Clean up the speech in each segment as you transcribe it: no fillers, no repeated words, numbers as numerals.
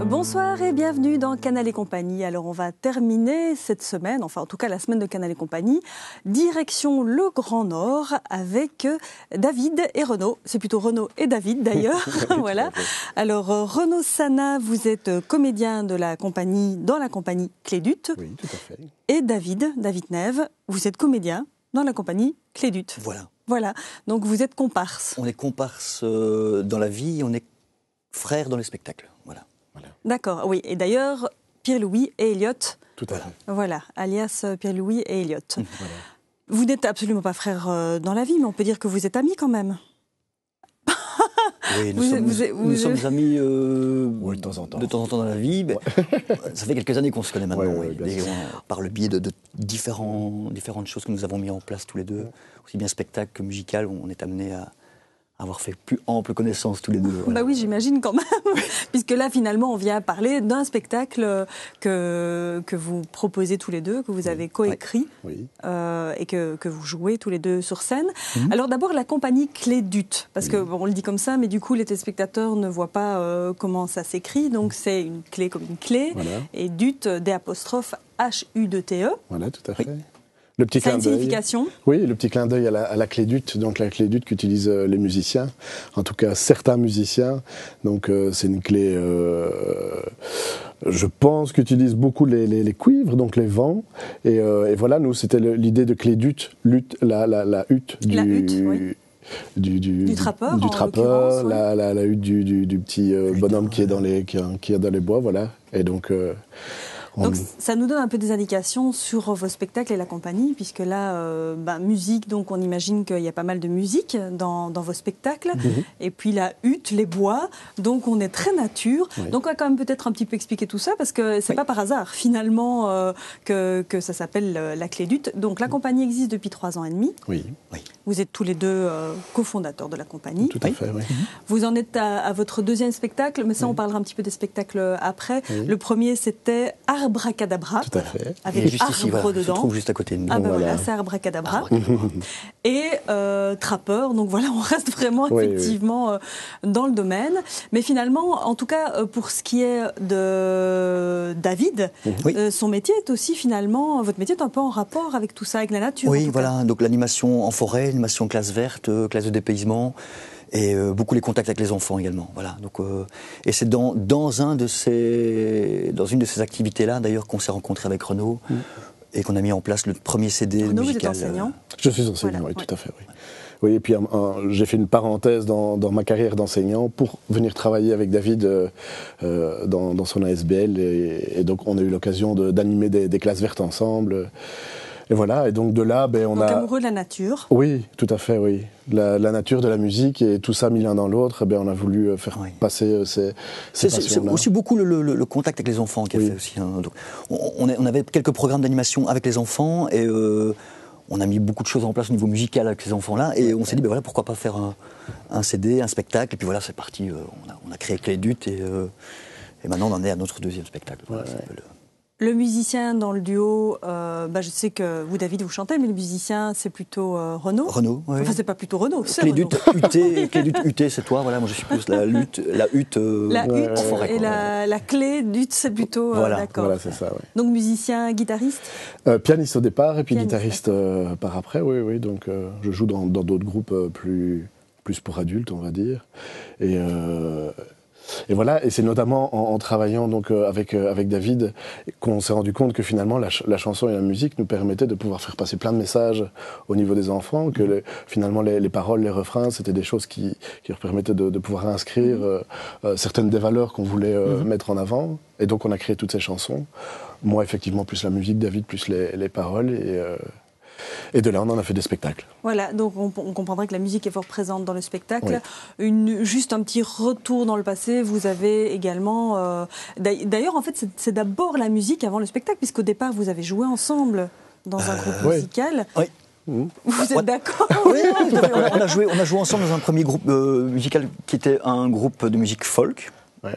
Bonsoir et bienvenue dans Canal & Compagnie. Alors on va terminer cette semaine, enfin en tout cas la semaine de Canal & Compagnie, direction le Grand Nord avec David et Renaud. C'est plutôt Renaud et David d'ailleurs. Voilà. Alors Renaud Sana, vous êtes comédien de la compagnie, dans la compagnie Clédut. Oui, tout à fait. Et David Neve, vous êtes comédien dans la compagnie Clédut. Voilà. Voilà. Donc vous êtes comparse. On est comparse dans la vie, on est frères dans les spectacles. Voilà. D'accord, oui. Et d'ailleurs, Pierre-Louis et Elliot. Tout à fait. Voilà, alias Pierre-Louis et Elliot. Voilà. Vous n'êtes absolument pas frères dans la vie, mais on peut dire que vous êtes amis quand même. Oui, nous sommes amis oui, de temps en temps dans la vie. Ouais. Ça fait quelques années qu'on se connaît maintenant, par le biais de différentes choses que nous avons mis en place tous les deux, aussi bien spectacle que musical, où on est amené à avoir fait plus ample connaissance tous les deux. Voilà. Bah oui, j'imagine quand même, puisque là finalement on vient parler d'un spectacle que vous proposez tous les deux, que vous avez coécrit et que vous jouez tous les deux sur scène. Alors d'abord la compagnie Clédut, parce que bon, on le dit comme ça, mais du coup les téléspectateurs ne voient pas comment ça s'écrit, donc c'est une clé comme une clé, et Dut, D''H-U-2-T-E. Voilà, tout à fait. Oui. Le petit ça a clin une d'œil. signification. Oui, le petit clin d'œil à la Clédut, donc la Clédut qu'utilisent les musiciens, en tout cas certains musiciens. Donc c'est une clé, je pense, qu'utilisent beaucoup les cuivres, donc les vents. Et voilà, nous c'était l'idée de Clédut, la hutte du trappeur, la hutte du petit bonhomme qui est dans les bois, voilà. Et donc donc ça nous donne un peu des indications sur vos spectacles et la compagnie, puisque là, musique, donc on imagine qu'il y a pas mal de musique dans vos spectacles, et puis la hutte, les bois, donc on est très nature. Donc on va quand même peut-être un petit peu expliquer tout ça, parce que c'est pas par hasard finalement que ça s'appelle la Clédut. Donc la compagnie existe depuis 3 ans et demi. Oui. Vous êtes tous les deux cofondateurs de la compagnie. Tout à fait, oui. Vous en êtes à votre deuxième spectacle, mais ça on parlera un petit peu des spectacles après. Le premier c'était Abracadabra. Tout à fait. Avec juste ici, arbre dedans. se trouve juste à côté de nous. Ah ben voilà, c'est Abracadabra. Et Trappeur, donc voilà, on reste vraiment effectivement dans le domaine. Mais finalement, en tout cas, pour ce qui est de David, son métier est aussi finalement, votre métier est un peu en rapport avec tout ça, avec la nature. Oui, voilà, donc l'animation en forêt, l'animation classe verte, classe de dépaysement, et beaucoup les contacts avec les enfants également. Voilà. Donc, et c'est dans une de ces activités-là, d'ailleurs, qu'on s'est rencontré avec Renaud et qu'on a mis en place le premier CD Renaud, musical. Vous êtes enseignant. Je suis enseignant, oui, tout à fait. Oui, et puis j'ai fait une parenthèse dans ma carrière d'enseignant pour venir travailler avec David dans son ASBL, et donc on a eu l'occasion d'animer des classes vertes ensemble. Et voilà, et donc de là, on a... amoureux de la nature. Oui, tout à fait, oui. La nature, de la musique, et tout ça mis l'un dans l'autre, on a voulu faire passer ces passions-là. C'est aussi beaucoup le contact avec les enfants qui a fait aussi. Hein. Donc, on avait quelques programmes d'animation avec les enfants, et on a mis beaucoup de choses en place au niveau musical avec ces enfants-là, et on s'est dit, voilà, pourquoi pas faire un CD, un spectacle, et puis voilà, c'est parti. On a créé Clédut, et maintenant on en est à notre deuxième spectacle. Voilà, le musicien dans le duo, je sais que vous, David, vous chantez, mais le musicien, c'est plutôt Renaud. Renaud, oui. Enfin, c'est pas plutôt Renaud, c'est Clédut, Renaud. Clédut, UT, c'est toi, voilà, moi je suis plus la hutte en forêt. Et la Clédut, c'est plutôt, d'accord. Voilà, c'est ça, Donc musicien, guitariste pianiste au départ, et puis guitariste par après, oui. Donc je joue dans d'autres groupes plus pour adultes, on va dire. Et voilà, et c'est notamment en travaillant donc avec David qu'on s'est rendu compte que finalement la chanson et la musique nous permettaient de pouvoir faire passer plein de messages au niveau des enfants, que finalement les paroles, les refrains, c'était des choses qui leur permettaient de pouvoir inscrire certaines des valeurs qu'on voulait mettre en avant. Et donc on a créé toutes ces chansons. Moi effectivement plus la musique, David plus les paroles, Et de là, on en a fait des spectacles. Voilà, donc on comprendrait que la musique est fort présente dans le spectacle. Oui. Juste un petit retour dans le passé, vous avez également... D'ailleurs, en fait, c'est d'abord la musique avant le spectacle, puisqu'au départ, vous avez joué ensemble dans un groupe musical. Oui. Vous êtes d'accord? Oui, on a joué ensemble dans un premier groupe musical qui était un groupe de musique folk. Ouais.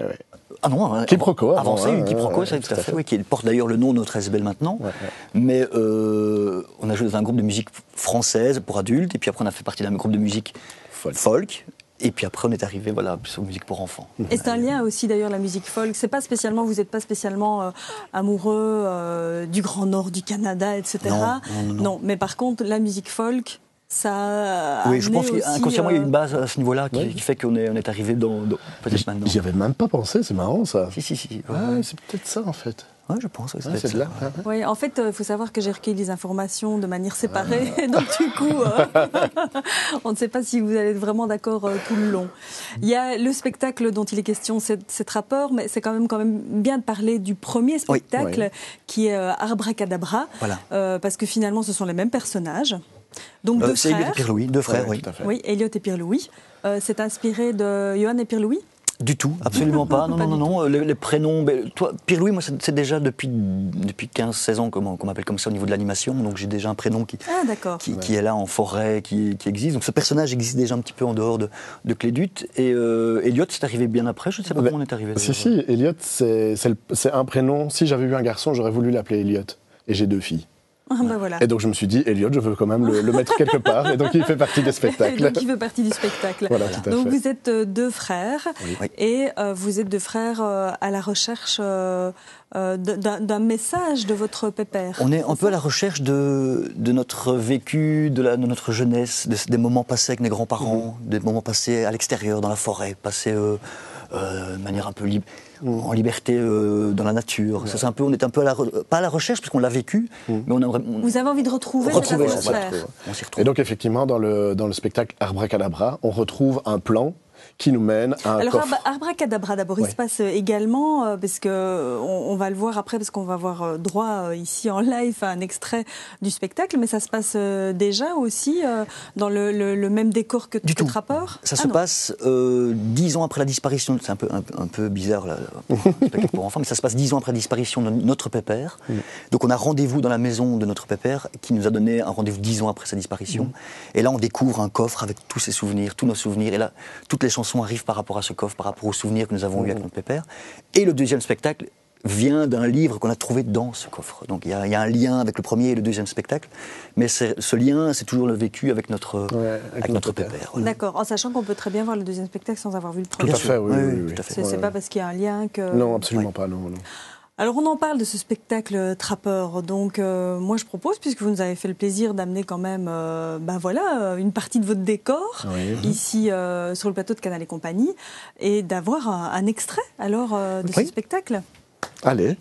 Ah non, Quiproquo. Avant ça, une Quiproquo, ça tout à fait, oui, qui porte d'ailleurs le nom de notre SBL maintenant. Ouais. Mais on a joué dans un groupe de musique française pour adultes, et puis après on a fait partie d'un groupe de musique folk. Et puis après, on est arrivé plus aux musiques pour enfants. Et c'est un lien aussi, d'ailleurs, la musique folk. C'est pas spécialement, vous n'êtes pas spécialement amoureux du Grand Nord du Canada, etc. Non, mais par contre, la musique folk, ça. Oui, je pense qu'inconsciemment, il y a une base à ce niveau-là qui fait qu'on est arrivé dans peut-être maintenant. J'y avais même pas pensé, c'est marrant ça. Si. Ouais, c'est peut-être ça en fait. Oui, je pense. C'est de là. Oui, en fait, il faut savoir que j'ai recueilli les informations de manière séparée. Donc, du coup, on ne sait pas si vous allez être vraiment d'accord tout le long. Il y a le spectacle dont il est question, c'est Trappeur, mais c'est quand même bien de parler du premier spectacle qui est Arbracadabra. Voilà. Parce que finalement, ce sont les mêmes personnages. Donc, deux c'est frères. Elliot et Pierre-Louis, deux frères, oui. Tout à fait. Oui, Elliot et Pierre-Louis. C'est inspiré de Johan et Pierre-Louis? Du tout, absolument pas. Non. Les prénoms. Toi, Pierre-Louis, moi, c'est déjà depuis 15-16 ans qu'on m'appelle comme ça au niveau de l'animation. Donc j'ai déjà un prénom qui est là en forêt, qui existe. Donc ce personnage existe déjà un petit peu en dehors de Clédut. Et Elliot, c'est arrivé bien après. Je ne sais pas comment on est arrivé. Si, Elliot, c'est un prénom. Si j'avais eu un garçon, j'aurais voulu l'appeler Elliot. Et j'ai 2 filles. Voilà. Et donc je me suis dit, Elliot, je veux quand même le mettre quelque part. Et donc il fait partie des spectacles. Donc il fait partie du spectacle. Voilà, tout à donc fait. vous êtes 2 frères. Oui. Et vous êtes 2 frères à la recherche d'un message de votre pépère. On est un peu à la recherche de notre vécu, de notre jeunesse, des moments passés avec mes grands-parents, des moments passés à l'extérieur, dans la forêt, passés de manière un peu en liberté dans la nature. Ouais. On est un peu pas à la recherche, parce qu'on l'a vécu, mais on aimerait... Vous avez envie de retrouver cette atmosphère. On s'y retrouve. Et donc effectivement, dans le spectacle Arbracadabra, on retrouve un plan qui nous mène à un coffre. Alors, Arbracadabra, d'abord, il se passe également, parce qu'on va le voir après, parce qu'on va avoir droit ici en live à un extrait du spectacle, mais ça se passe déjà aussi dans le même décor que Trappeur. Ça se passe 10 ans après la disparition, c'est un peu bizarre, là, spectacle pour enfants, mais ça se passe 10 ans après la disparition de notre pépère. Donc on a rendez-vous dans la maison de notre pépère, qui nous a donné un rendez-vous 10 ans après sa disparition. Et là, on découvre un coffre avec tous ses souvenirs, tous nos souvenirs, et là, toutes les chansons arrivent par rapport à ce coffre, par rapport aux souvenirs que nous avons eus avec notre pépère. Et le deuxième spectacle vient d'un livre qu'on a trouvé dans ce coffre. Donc il y a un lien avec le premier et le deuxième spectacle, mais ce lien, c'est toujours le vécu avec notre pépère. Voilà. D'accord, en sachant qu'on peut très bien voir le deuxième spectacle sans avoir vu le premier. Tout à fait, oui. Tout à fait. C'est pas parce qu'il y a un lien que... Non, absolument pas, non. Alors on en parle de ce spectacle Trappeur, donc moi je propose, puisque vous nous avez fait le plaisir d'amener quand même une partie de votre décor ici sur le plateau de Canal & Compagnie, et d'avoir un extrait alors de ce spectacle. Allez,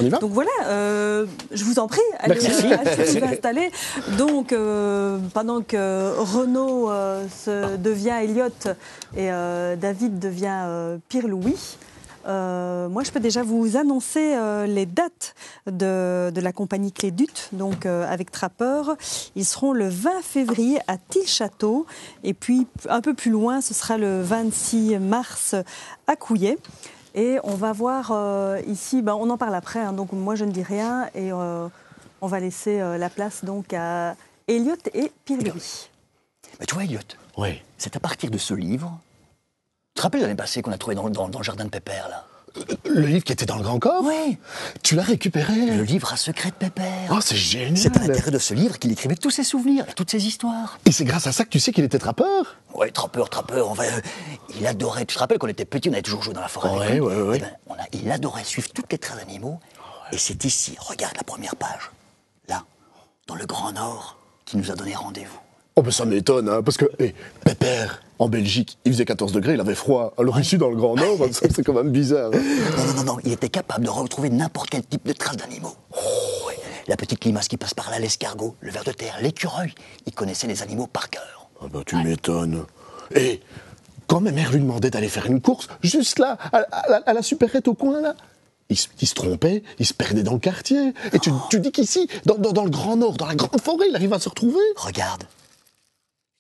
on y va. Donc voilà, je vous en prie, allez vous installer. Donc pendant que Renaud devient Elliot et David devient Pierre-Louis, moi, je peux déjà vous annoncer les dates de la compagnie Clédut, donc avec Trappeur. Ils seront le 20 février à Tilchâteau, et puis un peu plus loin, ce sera le 26 mars à Couillet. Et on va voir ici, on en parle après, donc moi je ne dis rien, et on va laisser la place donc à Elliot et Pierre-Louis. Mais tu vois, Elliot, c'est à partir de ce livre... Tu te rappelles l'année passée qu'on a trouvé dans le jardin de Pépère, là? Le livre qui était dans le grand corps? Oui. Tu l'as récupéré? Le livre à secret de Pépère. Oh, c'est génial. C'est à l'intérieur de ce livre qu'il écrivait tous ses souvenirs, toutes ses histoires. Et c'est grâce à ça que tu sais qu'il était trappeur? Oui, trappeur. Il adorait. Tu te rappelles, quand on était petit, on avait toujours joué dans la forêt. Oui. Il adorait suivre toutes les traces d'animaux. Et c'est ici, regarde la première page, là, dans le Grand Nord, qui nous a donné rendez-vous. Oh, ben ça m'étonne, parce que Pépère, en Belgique, il faisait 14 degrés, il avait froid. Alors ici, dans le Grand Nord, c'est quand même bizarre. Non, il était capable de retrouver n'importe quel type de traces d'animaux. La petite limace qui passe par là, l'escargot, le ver de terre, l'écureuil, il connaissait les animaux par cœur. Ah bah tu m'étonnes. Et quand ma mère lui demandait d'aller faire une course, juste là, à la supérette au coin, là, il se trompait, il se perdait dans le quartier. Et tu dis qu'ici, dans le Grand Nord, dans la grande forêt, il arrive à se retrouver. Regarde.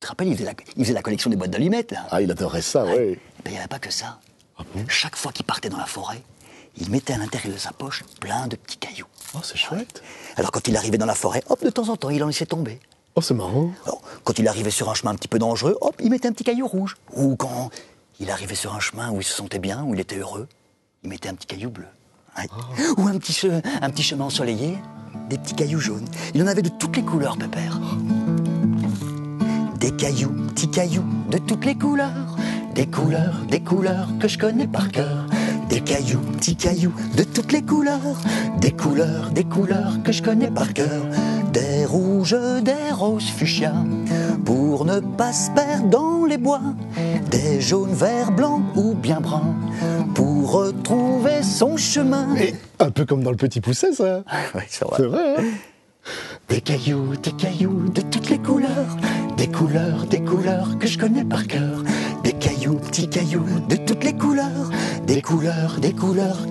Tu te rappelles, il faisait la collection des boîtes d'allumettes, là. Ah, il adorait ça, oui. Ben, il n'y avait pas que ça. Ah bon? Chaque fois qu'il partait dans la forêt, il mettait à l'intérieur de sa poche plein de petits cailloux. Oh, c'est chouette. Alors quand il arrivait dans la forêt, hop, de temps en temps, il en laissait tomber. Oh, c'est marrant. Alors, quand il arrivait sur un chemin un petit peu dangereux, hop, il mettait un petit caillou rouge. Ou quand il arrivait sur un chemin où il se sentait bien, où il était heureux, il mettait un petit caillou bleu. Ouais. Oh. Ou un petit chemin ensoleillé, des petits cailloux jaunes. Il en avait de toutes les couleurs, Pépère. Des cailloux, petits cailloux, de toutes les couleurs. Des couleurs que je connais par cœur. Des cailloux, petits cailloux, de toutes les couleurs. Des couleurs que je connais par cœur. Des rouges, des roses fuchsia, pour ne pas se perdre dans les bois. Des jaunes, verts, blancs ou bien bruns, pour retrouver son chemin. Et un peu comme dans le Petit Pousset, ça. Ouais, c'est vrai. C'est vrai, hein? Des cailloux de toutes les couleurs. Des couleurs que je connais par cœur. Des cailloux, petits cailloux, de toutes les couleurs. Des couleurs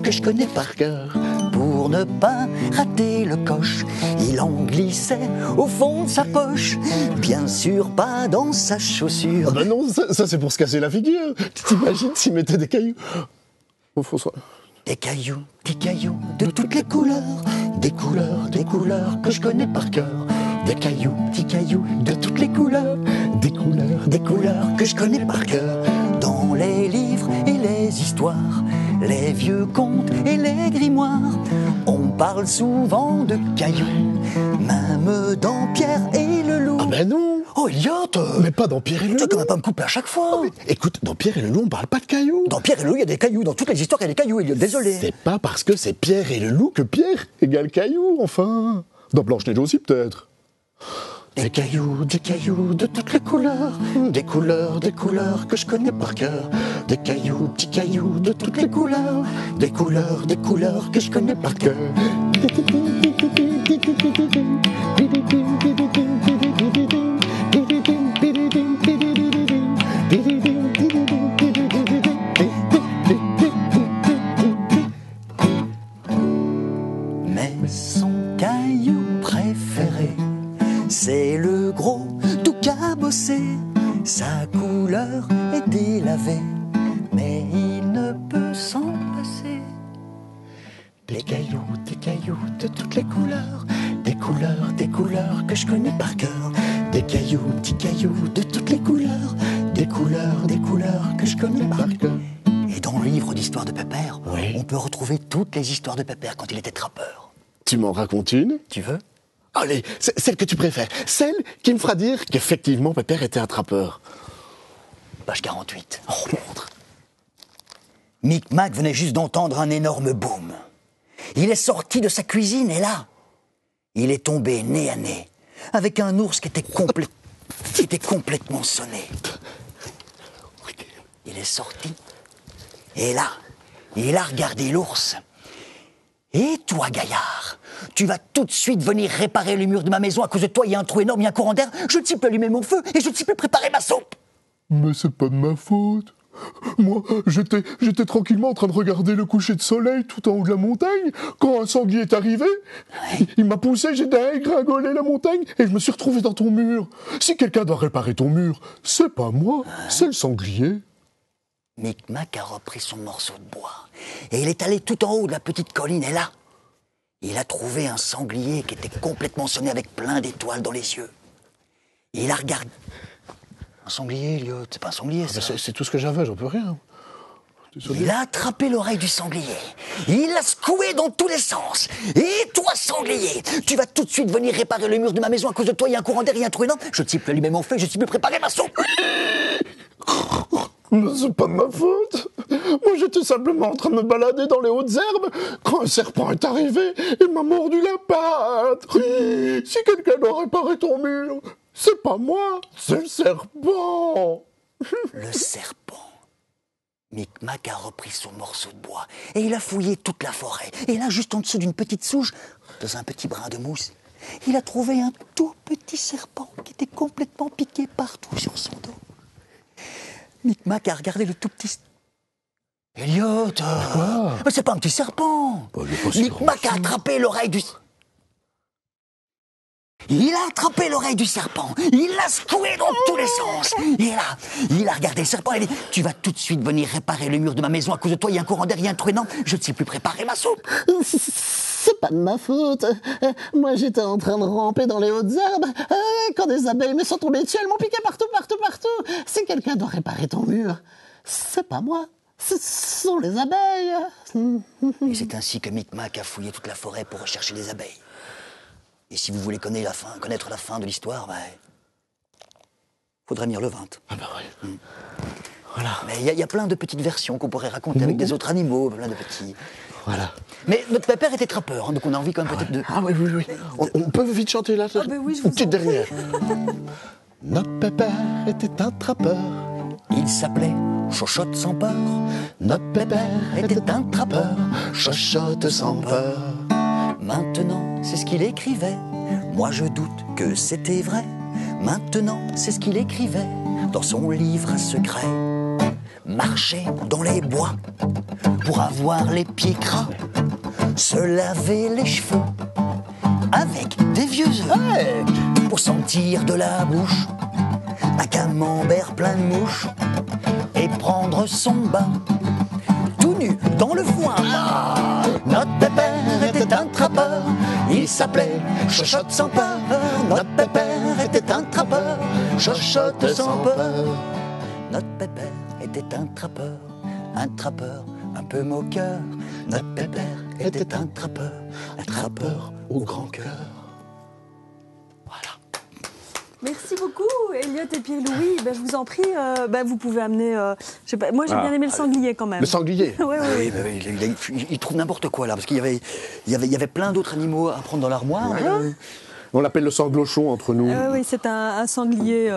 que je connais par cœur. Pour ne pas rater le coche, il en glissait au fond de sa poche. Bien sûr, pas dans sa chaussure. Ah bah non, ça c'est pour se casser la figure. Tu t'imagines s'il mettait des cailloux? Oh, François. Des cailloux, petits cailloux, de toutes les couleurs. Des couleurs que je connais par cœur. Des cailloux, petits cailloux, de toutes les couleurs. Des couleurs que je connais par cœur. Dans les livres et les histoires, les vieux contes et les grimoires, on parle souvent de cailloux, même dans Pierre et le Loup. Ah ben non. Oh, idiote! Mais pas dans Pierre et le Tu vas Loup. quand même pas me couper à chaque fois. Mais écoute, dans Pierre et le Loup, on parle pas de cailloux. Dans Pierre et le Loup, il y a des cailloux. Dans toutes les histoires, il y a des cailloux, Elliot. Désolé. C'est pas parce que c'est Pierre et le Loup que Pierre égale caillou, enfin. Dans Blanche-Neige aussi, peut-être. Des cailloux de toutes les couleurs. Des couleurs que je connais par cœur. Des cailloux, petits cailloux de toutes les couleurs. Des couleurs que je connais par cœur. Mais son caillou préféré, c'est le gros tout cabossé. Sa couleur est délavée, mais il ne peut s'en passer. Des cailloux de toutes les couleurs. Des couleurs que je connais par cœur. Des cailloux, petits cailloux de toutes les couleurs. Des couleurs que je connais par cœur. Et dans le livre d'histoire de Pépère, Oui. on peut retrouver toutes les histoires de Pépère quand il était trappeur. Tu m'en racontes une? Tu veux? Allez, celle que tu préfères. Celle qui me fera dire qu'effectivement Pépère était un trappeur. Page 48. Oh, montre. Micmac venait juste d'entendre un énorme boom. Il est sorti de sa cuisine et là, il est tombé nez à nez avec un ours qui était complètement sonné. Il est sorti et là, il a regardé l'ours. Et toi, gaillard, tu vas tout de suite venir réparer le mur de ma maison. À cause de toi, il y a un trou énorme, il y a un courant d'air. Je ne sais plus allumer mon feu et je ne sais plus préparer ma soupe. Mais c'est pas de ma faute. Moi, j'étais tranquillement en train de regarder le coucher de soleil tout en haut de la montagne quand un sanglier est arrivé. Il m'a poussé, j'ai dégringolé la montagne et je me suis retrouvé dans ton mur. Si quelqu'un doit réparer ton mur, c'est pas moi, c'est le sanglier. Micmac a repris son morceau de bois et il est allé tout en haut de la petite colline et là, il a trouvé un sanglier qui était complètement sonné avec plein d'étoiles dans les yeux. Il a regardé... Un sanglier, Elliot, c'est pas un sanglier, ça. C'est tout ce que j'avais, j'en peux rien. Désolé. Il a attrapé l'oreille du sanglier. Il l'a secoué dans tous les sens. Et toi, sanglier, tu vas tout de suite venir réparer le mur de ma maison. À cause de toi, il y a un courant d'air, il y a un trou énorme. Je ne sais plus allumer mon feu, je ne sais plus préparer ma soupe. Mais c'est pas de ma faute. Moi, j'étais simplement en train de me balader dans les hautes herbes quand un serpent est arrivé et m'a mordu la patte. Si quelqu'un doit réparer ton mur, c'est pas moi, c'est le serpent. Le serpent. Micmac a repris son morceau de bois et il a fouillé toute la forêt. Et là, juste en dessous d'une petite souche, dans un petit brin de mousse, il a trouvé un tout petit serpent qui était complètement piqué partout sur son dos. Micmac a regardé le tout petit... Elliot, mais c'est pas un petit serpent. Micmac a attrapé l'oreille du... Il a attrapé l'oreille du serpent, il l'a secoué dans tous les sens. Et là, il a regardé le serpent et il a dit « Tu vas tout de suite venir réparer le mur de ma maison, à cause de toi, il y a un courant d'air, il y a un trou énorme, je ne sais plus préparer ma soupe. » C'est pas de ma faute. Moi, j'étais en train de ramper dans les hautes herbes quand des abeilles me sont tombées dessus. Elles m'ont piqué partout. Si quelqu'un doit réparer ton mur, c'est pas moi. Ce sont les abeilles. Et c'est ainsi que Micmac a fouillé toute la forêt pour rechercher les abeilles. Et si vous voulez connaître la fin de l'histoire, faudrait lire le 20. Ah bah oui. Voilà. Mais il y a plein de petites versions qu'on pourrait raconter avec des autres animaux, plein de petits... Voilà. Mais notre pépère était trappeur, hein, donc on a envie quand même peut-être de... Ah oui. On peut vite chanter là. Ah ben oui, je vous une petite en prie. dernière. Notre pépère était un trappeur. Il s'appelait Chochotte sans peur. Notre pépère était un trappeur. Chochotte sans peur. Maintenant, c'est ce qu'il écrivait. Moi, je doute que c'était vrai. Maintenant, c'est ce qu'il écrivait dans son livre à secret. Marcher dans les bois pour avoir les pieds gras, se laver les cheveux avec des vieux œufs pour sentir de la bouche un camembert plein de mouches et prendre son bain tout nu dans le foin. Notre pépère était un trappeur, il s'appelait Chochotte sans peur. Notre pépère était un trappeur, Chochotte sans peur. Notre pépère était un trappeur un peu moqueur. Notre pépère était un trappeur au grand cœur. Voilà. Merci beaucoup, Elliot et Pierre-Louis. Ben, je vous en prie, vous pouvez amener... je sais pas, moi, j'ai bien aimé le sanglier quand même. Le sanglier. Oui. Il trouve n'importe quoi là, parce qu'il y avait plein d'autres animaux à prendre dans l'armoire. On l'appelle le sanglochon entre nous. Oui, c'est un sanglier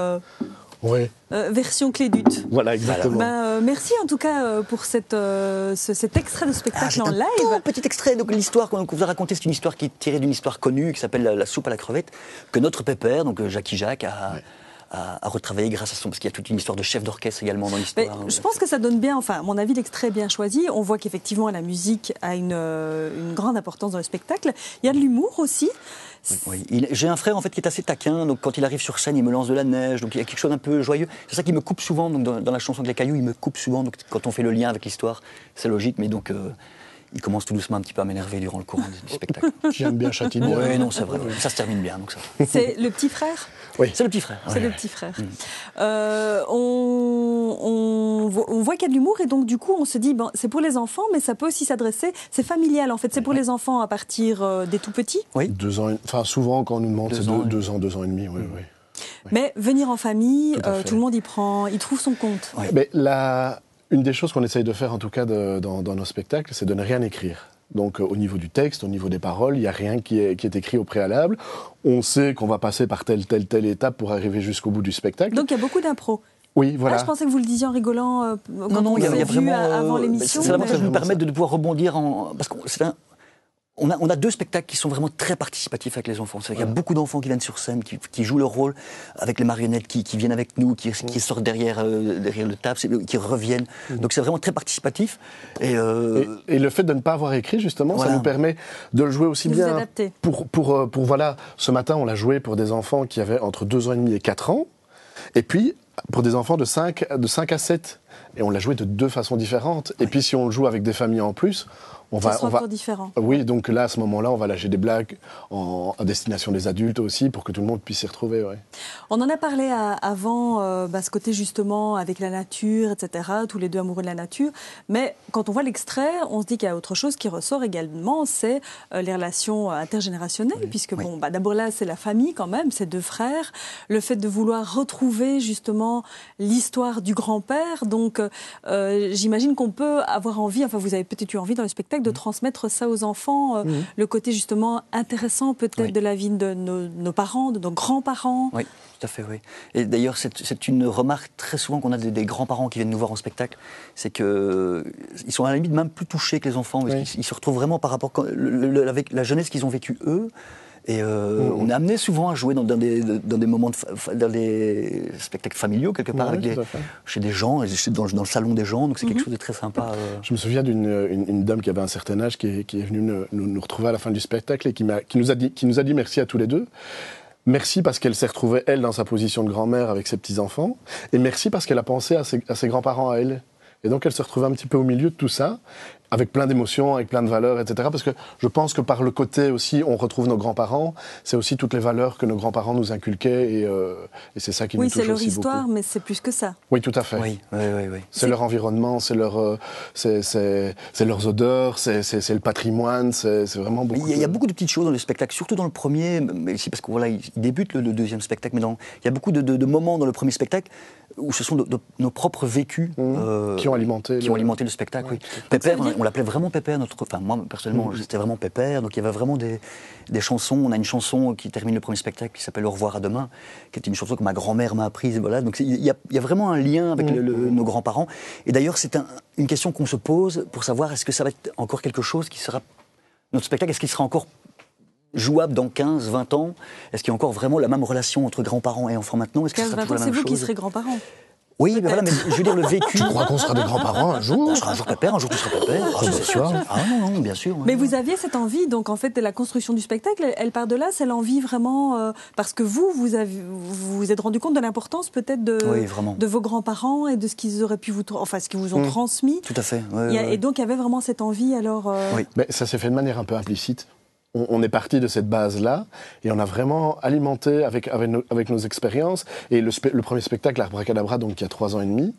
Oui. version Clédute. Voilà, exactement. Merci en tout cas pour cet extrait de spectacle C'est en un live. tout petit extrait. Donc l'histoire qu'on vous a racontée, c'est une histoire qui est tirée d'une histoire connue qui s'appelle la soupe à la crevette, que notre pépère, donc Jackie Jacques, a retravaillé grâce à son... Parce qu'il y a toute une histoire de chef d'orchestre également dans l'histoire. Je pense que ça donne bien, enfin, à mon avis, l'extrait est bien choisi. On voit qu'effectivement, la musique a une grande importance dans le spectacle. Il y a de l'humour aussi. Oui. J'ai un frère en fait qui est assez taquin, donc quand il arrive sur scène, il me lance de la neige, donc il y a quelque chose d'un peu joyeux. C'est ça qui me coupe souvent, donc dans la chanson de Les Cailloux, il me coupe souvent, donc quand on fait le lien avec l'histoire, c'est logique, mais donc il commence tout doucement un petit peu à m'énerver durant le courant du spectacle. J'aime bien Châtillon. Oui, non, c'est vrai, ça se termine bien, donc ça. C'est le petit frère. Oui. C'est le petit frère. C'est le petit frère. On voit qu'il y a de l'humour et donc du coup on se dit c'est pour les enfants mais ça peut aussi s'adresser, c'est familial en fait, c'est pour les enfants à partir des tout petits. Oui. 2 ans, enfin souvent quand on nous demande c'est 2 ans, 2 ans et demi, oui. Mais venir en famille, Tout tout le monde y prend, il trouve son compte. Oui. Mais une des choses qu'on essaye de faire en tout cas dans nos spectacles, c'est de ne rien écrire. Donc au niveau du texte, au niveau des paroles, il n'y a rien qui est écrit au préalable. On sait qu'on va passer par telle étape pour arriver jusqu'au bout du spectacle. Donc il y a beaucoup d'impro. Oui, voilà. Je pensais que vous le disiez en rigolant quand Non, on il y s'est a vu vraiment... avant l'émission. C'est vraiment ça mais- qui nous permet de pouvoir rebondir parce qu'on on a 2 spectacles qui sont vraiment très participatifs avec les enfants. Il y a beaucoup d'enfants qui viennent sur scène, qui jouent leur rôle avec les marionnettes, qui viennent avec nous, qui sortent derrière le table, qui reviennent. Donc c'est vraiment très participatif. Et le fait de ne pas avoir écrit, justement, Voilà. ça nous permet de le jouer aussi De vous bien. adapter. Pour voilà, ce matin, on l'a joué pour des enfants qui avaient entre 2 ans et demi et 4 ans. Et puis, pour des enfants de 5 à 7. Et on l'a joué de 2 façons différentes. Et puis, si on le joue avec des familles en plus, on Ça va... sera encore différent. Oui, donc là, à ce moment-là, on va lâcher des blagues à destination des adultes aussi, pour que tout le monde puisse s'y retrouver. Ouais. On en a parlé avant, ce côté justement avec la nature, etc., tous les deux amoureux de la nature. Mais quand on voit l'extrait, on se dit qu'il y a autre chose qui ressort également, c'est les relations intergénérationnelles, puisque d'abord là, c'est la famille quand même, c'est 2 frères. Le fait de vouloir retrouver justement l'histoire du grand-père. Donc, j'imagine qu'on peut avoir envie, enfin vous avez peut-être eu envie dans le spectacle, de transmettre ça aux enfants, le côté justement intéressant peut-être de la vie de nos parents, de nos grands-parents. oui, tout à fait, oui. Et d'ailleurs, c'est une remarque très souvent qu'on a des grands-parents qui viennent nous voir en spectacle, c'est qu'ils sont à la limite même plus touchés que les enfants, parce qu'ils se retrouvent vraiment par rapport avec la jeunesse qu'ils ont vécue eux. Et on est amené souvent à jouer dans des moments, dans des spectacles familiaux, quelque part, chez des gens, dans le salon des gens, donc c'est quelque chose de très sympa. Je me souviens d'une dame qui avait un certain âge qui est venue nous retrouver à la fin du spectacle et qui nous a dit merci à tous les deux. Merci parce qu'elle s'est retrouvée, elle, dans sa position de grand-mère avec ses petits-enfants, et merci parce qu'elle a pensé à ses grands-parents à elle. Et donc elle se retrouvait un petit peu au milieu de tout ça, avec plein d'émotions, avec plein de valeurs, etc. Parce que je pense que par le côté aussi, on retrouve nos grands-parents, c'est aussi toutes les valeurs que nos grands-parents nous inculquaient, et c'est ça qui nous touche aussi beaucoup. Oui, c'est leur histoire, mais c'est plus que ça. Oui, tout à fait. Oui. C'est leur environnement, c'est leurs odeurs, c'est le patrimoine, c'est vraiment beaucoup. Il y a beaucoup de petites choses dans le spectacle, surtout dans le premier, mais ici parce que voilà, il débute le deuxième spectacle, mais il y a beaucoup de moments dans le premier spectacle où ce sont nos propres vécus qui ont alimenté le spectacle. Oui. Pépère, on l'appelait vraiment Pépère. Moi personnellement, c'était vraiment Pépère. Donc il y avait vraiment des chansons. On a une chanson qui termine le premier spectacle qui s'appelle Au revoir à demain, qui est une chanson que ma grand-mère m'a apprise. Voilà. Donc il y a vraiment un lien avec nos grands-parents. Et d'ailleurs, c'est une question qu'on se pose pour savoir est-ce que ça va être encore quelque chose qui sera notre spectacle, est-ce qu'il sera encore jouable dans 15, 20 ans? Est-ce qu'il y a encore vraiment la même relation entre grands-parents et enfants maintenant? Est-ce que 15, 20 ans, c'est vous qui serez grands-parents. Oui, mais voilà, mais je veux dire le vécu. Tu crois qu'on sera des grands-parents un jour? On sera un jour Pépère, un jour tu seras Pépère. C'est sûr. Ah non, bien sûr. Mais vous aviez cette envie, donc en fait, la construction du spectacle, elle part de là, c'est l'envie vraiment, parce que vous êtes rendu compte de l'importance peut-être de vos grands-parents et de ce qu'ils auraient pu ce qu'ils vous ont transmis. Tout à fait. Et donc il y avait vraiment cette envie alors. Oui, mais ça s'est fait de manière un peu implicite. On est parti de cette base-là et on a vraiment alimenté avec nos expériences. Et le premier spectacle, Abracadabra, donc il y a 3 ans et demi,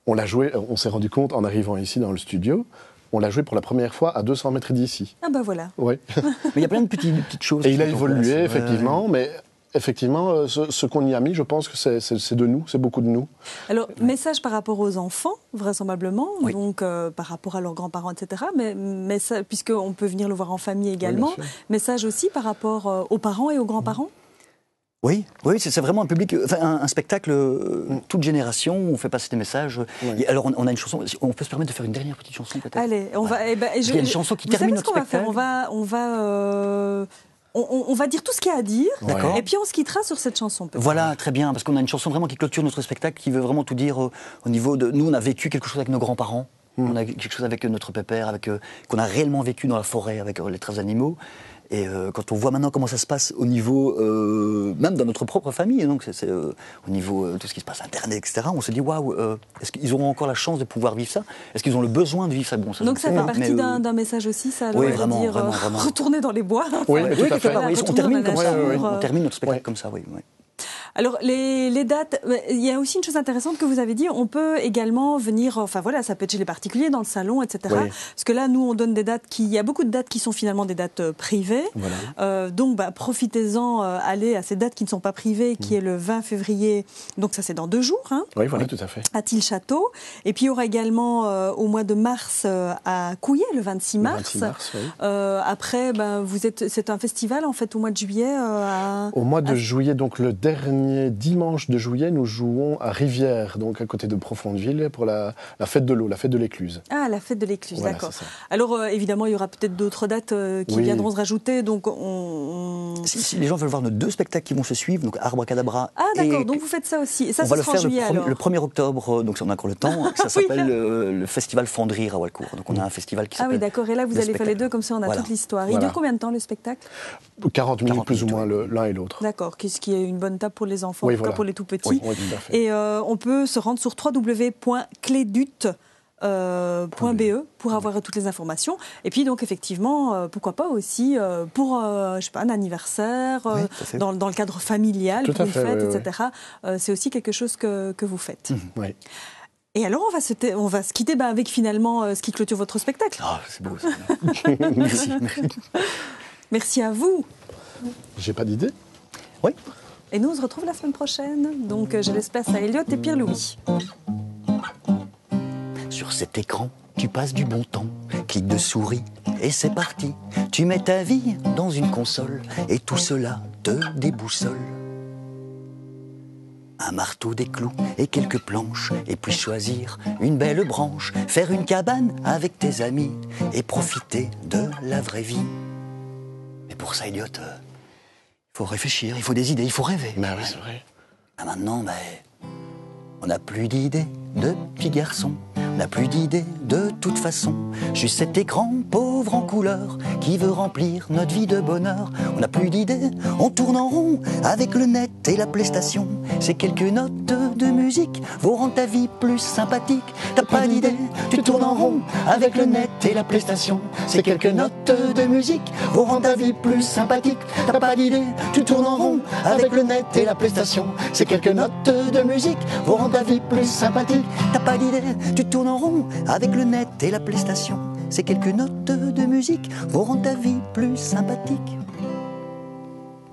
on l'a joué, on s'est rendu compte en arrivant ici dans le studio, on l'a joué pour la première fois à 200 mètres d'ici. Ah bah voilà. Oui. Mais il y a plein de petites choses. Et il a évolué, effectivement, mais... Effectivement, ce qu'on y a mis, je pense que c'est de nous, c'est beaucoup de nous. Alors, message par rapport aux enfants, vraisemblablement, donc par rapport à leurs grands-parents, etc. Mais ça, puisqu'on peut venir le voir en famille également, message aussi par rapport aux parents et aux grands-parents. Oui, c'est vraiment un public, un spectacle toute génération. On fait passer des messages. Et alors, on a une chanson. On peut se permettre de faire une dernière petite chanson, peut-être. Allez, on va. Il y a une chanson qui termine notre spectacle. On va dire tout ce qu'il y a à dire, D'accord. Et puis on se quittera sur cette chanson. Voilà, très bien, parce qu'on a une chanson vraiment qui clôture notre spectacle, qui veut vraiment tout dire au niveau de... Nous, on a vécu quelque chose avec nos grands-parents, on a quelque chose avec notre pépère, qu'on a réellement vécu dans la forêt avec les traces animaux. Et quand on voit maintenant comment ça se passe au niveau, même dans notre propre famille, donc c'est au niveau tout ce qui se passe Internet, etc., on se dit waouh, est-ce qu'ils auront encore la chance de pouvoir vivre ça? Est-ce qu'ils ont le besoin de vivre ça? Bon, donc ça fait partie d'un message aussi, ça, oui, vraiment, dire vraiment. Retourner dans les bois. Oui, tout à fait. On termine comme ça, on termine notre spectacle comme ça, oui. Alors, les dates, il y a aussi une chose intéressante que vous avez dit, on peut également venir, ça peut être chez les particuliers, dans le salon, etc. Oui. Parce que là, nous, on donne des dates il y a beaucoup de dates qui sont finalement des dates privées. Voilà. Donc, profitez-en, allez à ces dates qui ne sont pas privées, qui est le 20 février, donc ça c'est dans 2 jours. Hein, oui, voilà, tout à fait. À Tille-Château. Et puis, il y aura également au mois de mars à Couillet, le 26 mars. Le 26 mars, oui. Après, c'est un festival, en fait, au mois de juillet. Au mois de juillet, donc le dernier dimanche de juillet, nous jouons à Rivière, donc à côté de Profondeville, pour la fête de l'eau, la fête de l'Écluse. Ah, la fête de l'Écluse, voilà, d'accord. Alors, évidemment, il y aura peut-être d'autres dates qui viendront se rajouter, donc Si les gens veulent voir nos 2 spectacles qui vont se suivre, donc Abracadabra. Ah, d'accord, donc vous faites ça aussi. Et ça, on va le sera faire en juillet, le 1er octobre, donc on a encore le temps. Ça s'appelle le Festival Fondrire à Walcourt. Donc on a un festival qui s'appelle... Ah oui, d'accord, et là, vous allez faire les 2, comme ça on a toute l'histoire. Il dure combien de temps, le spectacle? 40 minutes, plus ou moins, l'un et l'autre. D'accord, ce qui est une bonne table pour les enfants, en tout cas pour les tout petits. Oui, tout à fait. Et on peut se rendre sur www.clédut.be pour avoir toutes les informations. Et puis donc effectivement, pourquoi pas aussi pour je sais pas, un anniversaire, dans le cadre familial, pour une fête, etc. C'est aussi quelque chose que vous faites. Oui. Et alors on va se quitter avec finalement ce qui clôture votre spectacle. Ah, c'est beau ça. Merci. Merci à vous. J'ai pas d'idée. Oui. Et nous, on se retrouve la semaine prochaine. Donc, je laisse place à Elliot et Pierre-Louis. Sur cet écran, tu passes du bon temps. Clic de souris et c'est parti. Tu mets ta vie dans une console et tout cela te déboussole. Un marteau, des clous et quelques planches. Et puis choisir une belle branche. Faire une cabane avec tes amis et profiter de la vraie vie. Mais pour ça, Elliot, il faut réfléchir, il faut des idées, il faut rêver. Ben oui, c'est vrai. Ah, maintenant, on n'a plus d'idées de petits garçons. On n'a plus d'idées de toute façon. Juste cet écran pauvre en couleur qui veut remplir notre vie de bonheur. On n'a plus d'idées, on tourne en rond avec le net et la PlayStation. Ces quelques notes de musique vont rendre ta vie plus sympathique. T'as pas d'idée, tu tournes en rond avec le net et la PlayStation. Ces quelques notes de musique vont rendre ta vie plus sympathique. T'as pas d'idée, tu tournes en rond avec le net et la PlayStation. Ces quelques notes de musique vont rendre ta vie plus sympathique. T'as pas d'idée, tu tournes en rond avec le net et la PlayStation. Ces quelques notes de musique vont rendre ta vie plus sympathique.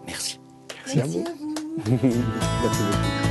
Merci. Merci à vous. Merci beaucoup.